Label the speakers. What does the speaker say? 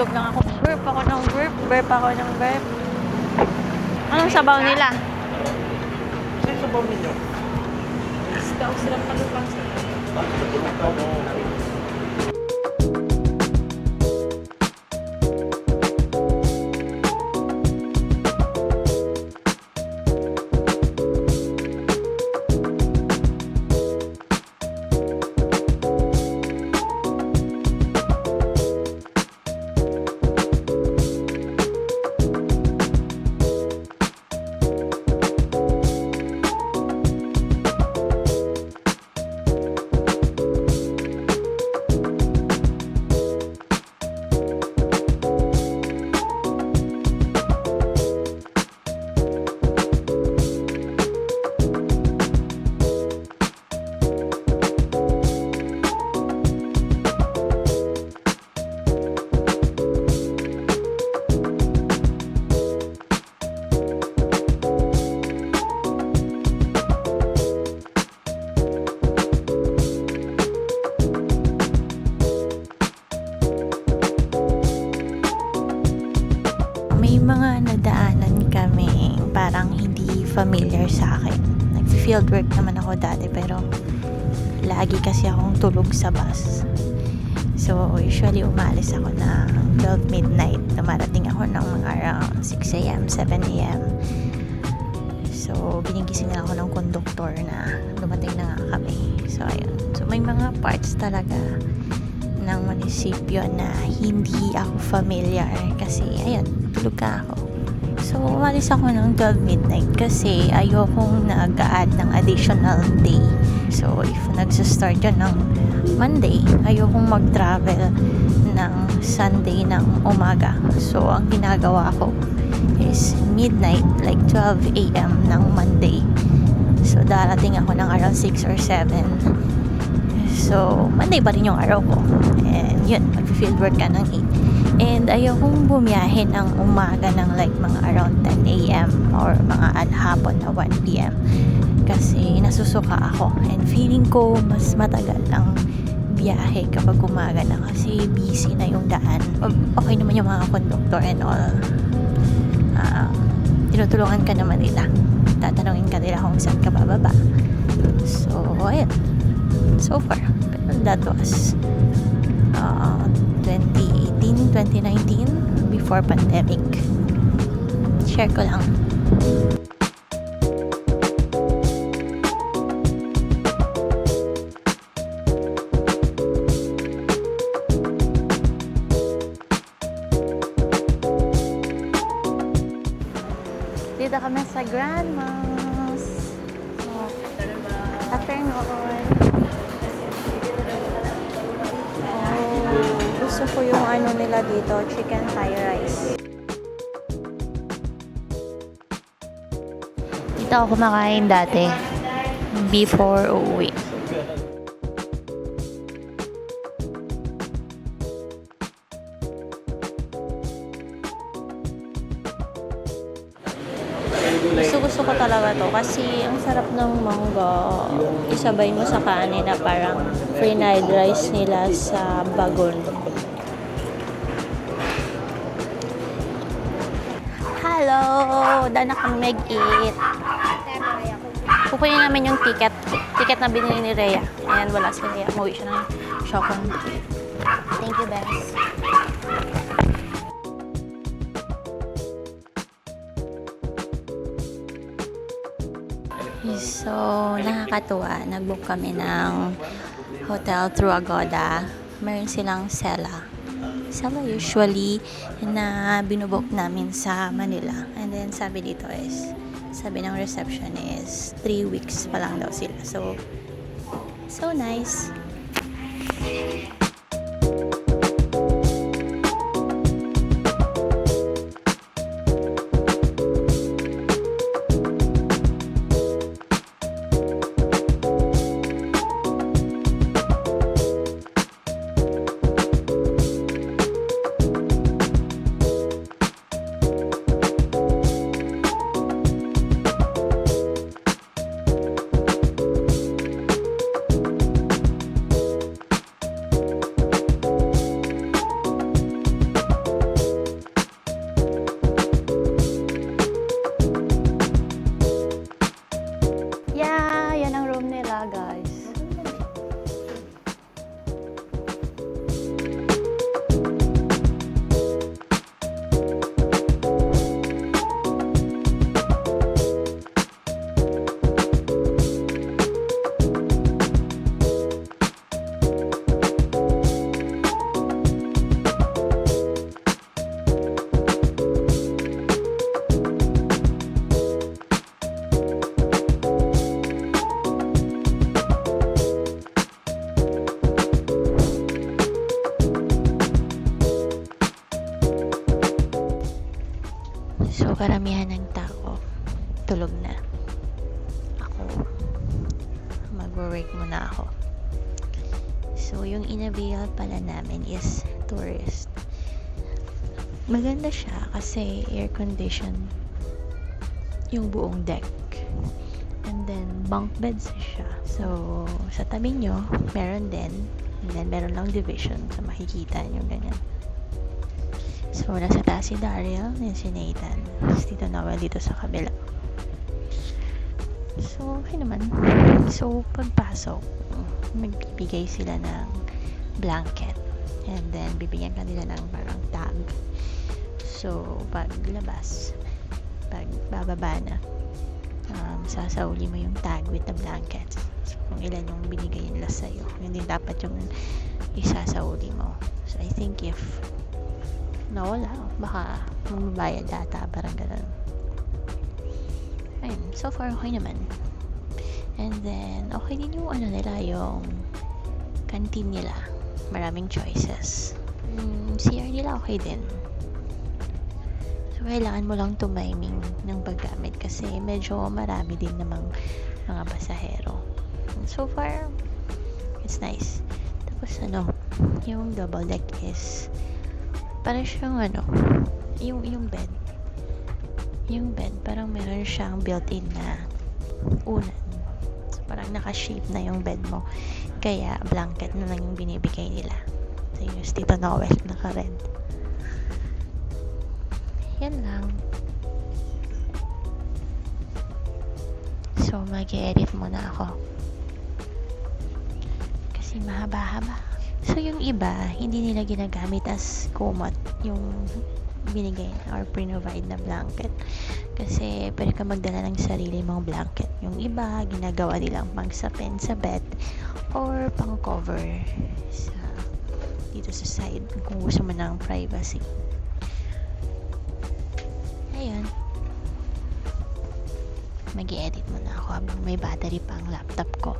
Speaker 1: tulog lang ako. Burp ako ng burp. Burp ako ng burp. Anong sabaw nila?
Speaker 2: Ano sabaw ninyo?
Speaker 1: Isda o silang palupang sa mga nadaanan kami parang hindi familiar sa akin. Nag-field work naman ako dati pero lagi kasi akong tulog sa bus. So, usually umalis ako na 12 midnight. Dumarating ako ng mga around 6 a.m., 7 a.m. So, ginigising na ako ng konduktor na dumating na nga kami. So, ayun. So, may mga parts talaga ng munisipyo na hindi ako familiar kasi, ayun, tulog ka ako. So, umalis ako ng 12 midnight kasi ayokong nag-add ng additional day. So, if nagsastart yun ng Monday, ayokong mag-travel ng Sunday ng umaga. So, ang ginagawa ko is midnight, like 12 a.m. ng Monday. So, darating ako ng around 6 or 7. So, Monday pa rin yung araw ko. And yun, mag-field work ka ng 8. And ayokong bumiyahe ng umaga ng like mga around 10 a.m. or mga hapon na 1 p.m. Kasi nasusuka ako. And feeling ko mas matagal ang biyahe kapag umaga na kasi busy na yung daan. Okay naman yung mga conductor and all. Tinutulungan ka naman nila. Tatanungin ka nila kung saan ka bababa. So, ayun. So far. Pero that was 2018, 2019 before pandemic. Share ko lang. Dito kami sa Grandma's. Afternoon. Gusto ko yung ano nila dito, chicken Thai rice. Dito ako kumakain dati before uuwi. Gusto ko talaga to kasi ang sarap ng mangga. Isabay mo sa kanin na parang fried rice nila sa bagon. Hello! Dahil na kami mag-eat. Kukunin namin yung ticket. Ticket na binili ni Rhea. Ayan, wala si Rhea. Umuwi siya ng shopping. Thank you, Bes. So, nakakatuwa. Nag-book kami ng hotel through Agoda. Meron silang Sela. Sela usually na binubook namin sa Manila. And then sabi dito is, sabi ng reception is 3 weeks pa lang daw sila. So nice. karamihan ng tao tulog na. Ako, mag-work muna ako. So, yung in-avail pala namin is tourist. Maganda siya kasi air-conditioned yung buong deck. And then, bunk beds siya. So, sa tabi nyo, meron din. And then, meron lang division. So, makikita nyo ganyan. So, nasa taas si Daryl, yun si Nathan. Tapos Tito Noel dito sa kabila. So, okay naman. So, pagpasok, magbibigay sila ng blanket. And then, bibigyan ka nila ng parang tag. So, paglabas, pag bababa na, sasauli mo yung tag with the blanket. So, kung ilan yung binigay nila sa'yo, yun din dapat yung isasauli mo. So, I think if nawala, baka magbabayad data, parang ganun. Ayun, so far okay naman. And then, okay din yung ano nila, yung canteen nila. Maraming choices. CR nila okay din. So, kailangan mo lang tumiming ng paggamit kasi medyo marami din namang mga pasahero. And so far, it's nice. Tapos yung double deck is parang siyang yung bed. Yung bed, parang meron siyang built-in na unan. So, parang naka-shape na yung bed mo. Kaya, blanket na lang yung binibigay nila. So, yung Tito Noel, naka-red. Yan lang. So, mag-edit muna ako. Kasi mahaba-haba. So, yung iba, hindi nila ginagamit as kumot yung binigay or pre-provide na blanket. Kasi, pwede ka magdala ng sarili mong blanket. Yung iba, ginagawa nilang pangsapin sa bed or pang-cover dito sa side kung gusto mo ng privacy. Ayun. Mag-i-edit muna ako habang may battery pa ang laptop ko.